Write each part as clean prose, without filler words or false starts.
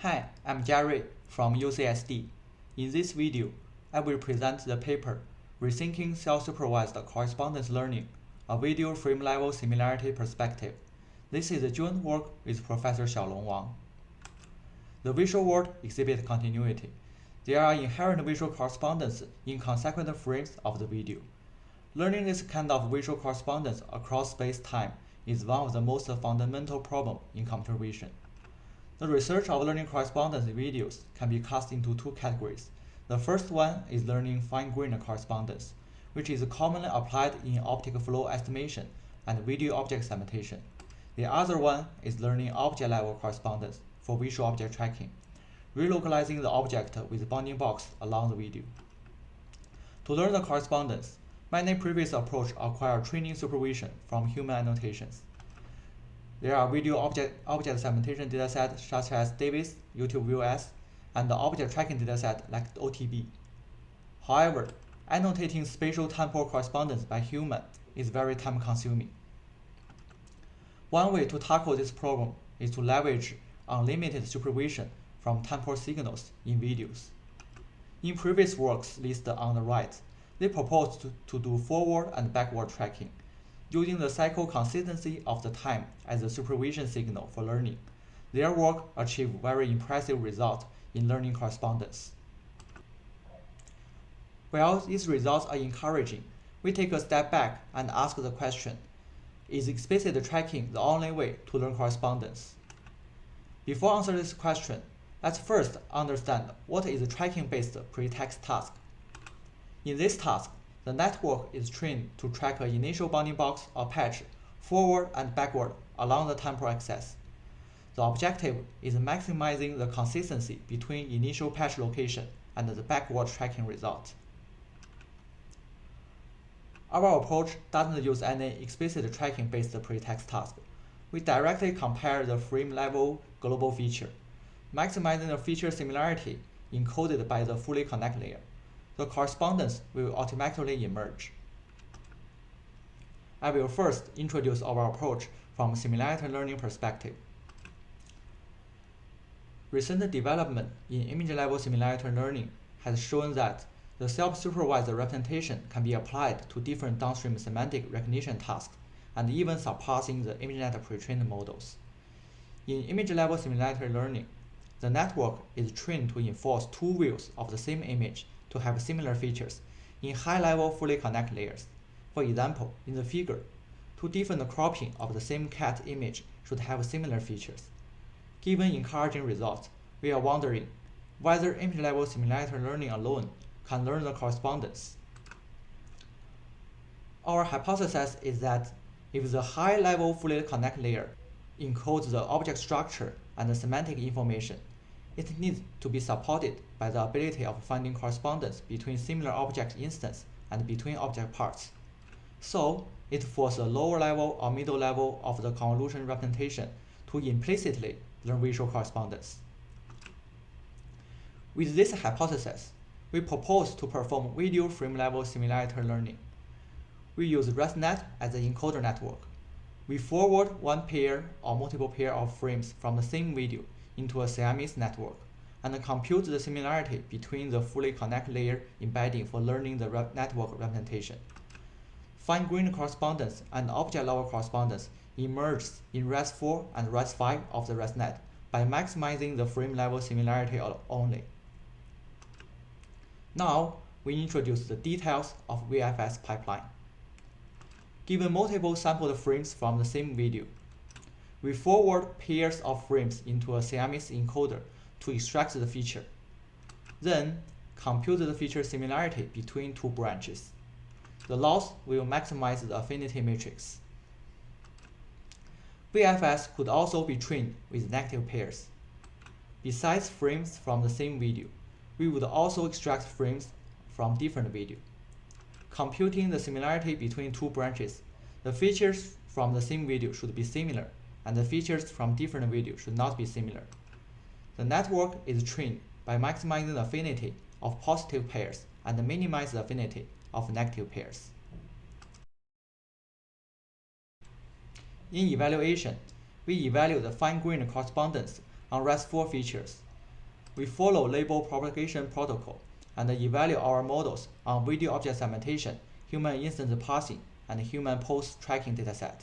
Hi, I'm Jiarui from UCSD. In this video, I will present the paper Rethinking Self-supervised Correspondence Learning, a video frame-level similarity perspective. This is a joint work with Professor Xiaolong Wang. The visual world exhibits continuity. There are inherent visual correspondences in consecutive frames of the video. Learning this kind of visual correspondence across space-time is one of the most fundamental problems in computer vision. The research of learning correspondence in videos can be cast into two categories. The first one is learning fine-grained correspondence, which is commonly applied in optical flow estimation and video object segmentation. The other one is learning object-level correspondence for visual object tracking, relocalizing the object with bounding box along the video. To learn the correspondence, many previous approaches acquire training supervision from human annotations. There are video object segmentation datasets such as Davis, YouTube VOS, and the object tracking dataset like OTB. However, annotating spatial temporal correspondence by human is very time-consuming. One way to tackle this problem is to leverage unlimited supervision from temporal signals in videos. In previous works listed on the right, they proposed to do forward and backward tracking, using the cycle consistency of the time as a supervision signal for learning. Their work achieved very impressive results in learning correspondence. While these results are encouraging, we take a step back and ask the question, is explicit tracking the only way to learn correspondence? Before answering this question, let's first understand what is a tracking-based pretext task. In this task, the network is trained to track an initial bounding box or patch forward and backward along the temporal axis. The objective is maximizing the consistency between initial patch location and the backward tracking result. Our approach doesn't use any explicit tracking-based pretext task. We directly compare the frame-level global feature, maximizing the feature similarity encoded by the fully connect layer. The correspondence will automatically emerge. I will first introduce our approach from a similarity learning perspective. Recent development in image-level similarity learning has shown that the self-supervised representation can be applied to different downstream semantic recognition tasks and even surpassing the ImageNet pre-trained models. In image-level similarity learning, the network is trained to enforce two views of the same image to have similar features in high-level fully connect layers. For example, in the figure, two different cropping of the same cat image should have similar features. Given encouraging results, we are wondering whether image-level similarity learning alone can learn the correspondence. Our hypothesis is that if the high-level fully connect layer encodes the object structure and the semantic information, it needs to be supported by the ability of finding correspondence between similar object instances and between object parts. So, it forces a lower level or middle level of the convolution representation to implicitly learn visual correspondence. With this hypothesis, we propose to perform video frame-level similarity learning. We use ResNet as the encoder network. We forward one pair or multiple pair of frames from the same video into a Siamese network and compute the similarity between the fully connect layer embedding for learning the network representation. Fine-grained correspondence and object-level correspondence emerges in RES 4 and RES 5 of the ResNet by maximizing the frame-level similarity only. Now, we introduce the details of VFS Pipeline. Given multiple sampled frames from the same video, we forward pairs of frames into a Siamese encoder to extract the feature. Then, compute the feature similarity between two branches. The loss will maximize the affinity matrix. VFS could also be trained with negative pairs. Besides frames from the same video, we would also extract frames from different video. Computing the similarity between two branches, the features from the same video should be similar, and the features from different videos should not be similar. The network is trained by maximizing the affinity of positive pairs and minimize the affinity of negative pairs. In evaluation, we evaluate the fine-grained correspondence on RES4 features we follow label propagation protocol and evaluate our models on video object segmentation, human instance parsing, and human pose tracking dataset.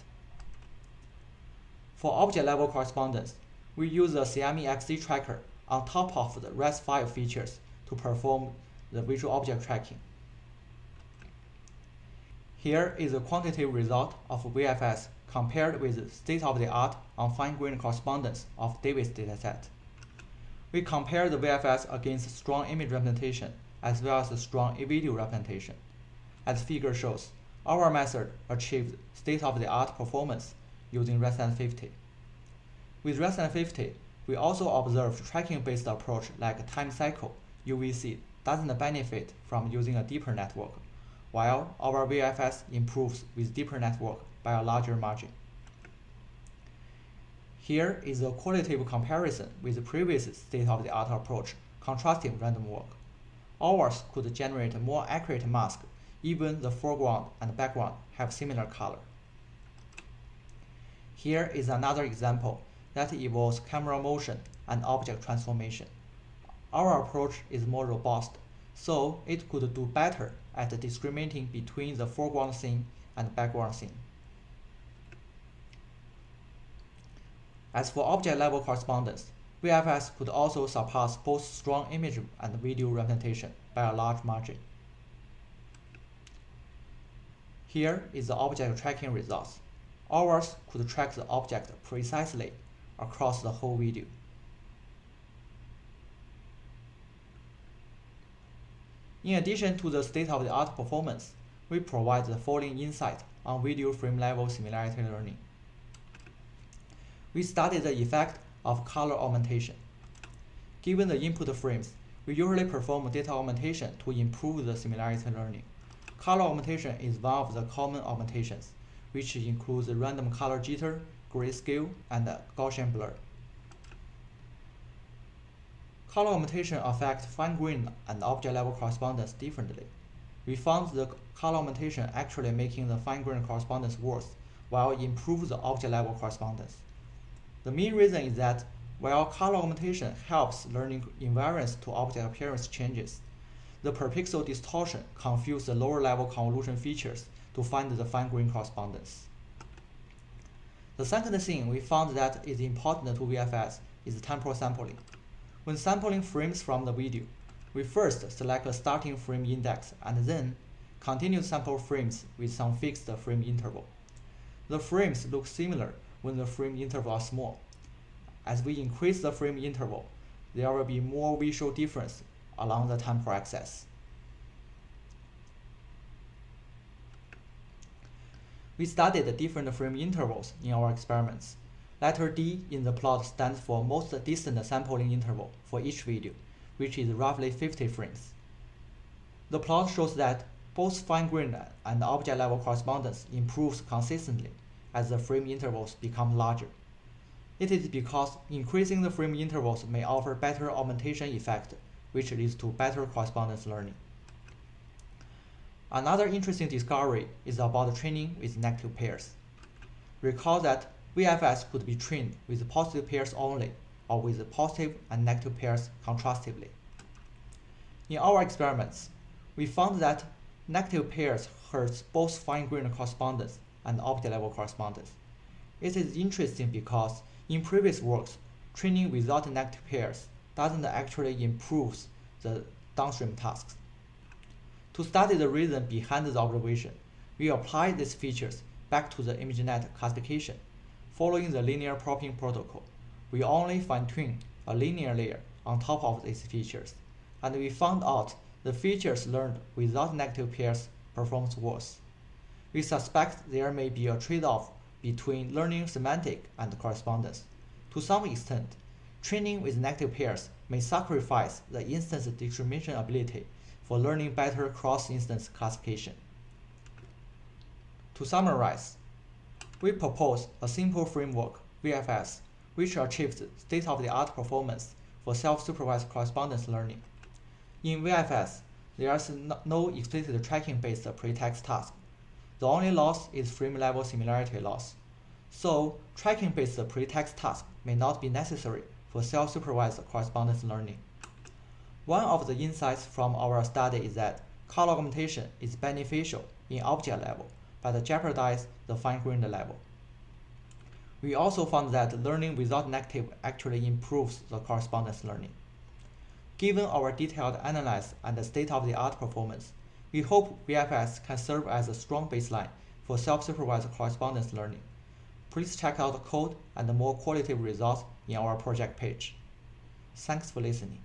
For object-level correspondence, we use the CME XZ tracker on top of the REST5 features to perform the visual object tracking. Here is a quantitative result of VFS compared with state-of-the-art on fine-grained correspondence of Davis dataset. We compare the VFS against strong image representation as well as strong video representation. As the figure shows, our method achieved state-of-the-art performance using ResNet 50. With ResNet 50, we also observed tracking-based approach like time cycle, UVC, doesn't benefit from using a deeper network, while our VFS improves with deeper network by a larger margin. Here is a qualitative comparison with the previous state-of-the-art approach, contrasting random walk. Ours could generate a more accurate mask, even the foreground and background have similar color. Here is another example that involves camera motion and object transformation. Our approach is more robust, so it could do better at discriminating between the foreground scene and background scene. As for object-level correspondence, VFS could also surpass both strong image and video representation by a large margin. Here is the object tracking results. Ours could track the object precisely across the whole video. In addition to the state-of-the-art performance, we provide the following insight on video frame level similarity learning. We studied the effect of color augmentation. Given the input frames, we usually perform data augmentation to improve the similarity learning. Color augmentation is one of the common augmentations, which includes random color jitter, grayscale, and Gaussian blur. Color augmentation affects fine-grained and object-level correspondence differently. We found the color augmentation actually making the fine-grained correspondence worse, while it improves the object-level correspondence. The main reason is that while color augmentation helps learning invariance to object appearance changes, the per-pixel distortion confuses the lower-level convolution features to find the fine-grained correspondence. The second thing we found that is important to VFS is temporal sampling. When sampling frames from the video, we first select a starting frame index and then continue to sample frames with some fixed frame interval. The frames look similar when the frame interval are small. As we increase the frame interval, there will be more visual difference along the temporal axis. We studied the different frame intervals in our experiments. Letter D in the plot stands for most distant sampling interval for each video, which is roughly 50 frames. The plot shows that both fine-grained and object-level correspondence improves consistently as the frame intervals become larger. It is because increasing the frame intervals may offer better augmentation effect, which leads to better correspondence learning. Another interesting discovery is about training with negative pairs. Recall that VFS could be trained with positive pairs only, or with positive and negative pairs contrastively. In our experiments, we found that negative pairs hurt both fine-grained correspondence and object-level correspondence. It is interesting because in previous works, training without negative pairs doesn't actually improve the downstream tasks. To study the reason behind the observation, we apply these features back to the ImageNet classification. Following the linear propping protocol, we only fine-tune a linear layer on top of these features, and we found out the features learned without negative pairs performs worse. We suspect there may be a trade-off between learning semantic and correspondence. To some extent, training with negative pairs may sacrifice the instance discrimination ability for learning better cross-instance classification. To summarize, we propose a simple framework, VFS, which achieves state-of-the-art performance for self-supervised correspondence learning. In VFS, there is no explicit tracking-based pretext task. The only loss is frame-level similarity loss. So, tracking-based pretext task may not be necessary for self-supervised correspondence learning. One of the insights from our study is that color augmentation is beneficial in object level, but jeopardizes the fine-grained level. We also found that learning without negative actually improves the correspondence learning. Given our detailed analysis and the state-of-the-art performance, we hope VFS can serve as a strong baseline for self-supervised correspondence learning. Please check out the code and more qualitative results in our project page. Thanks for listening.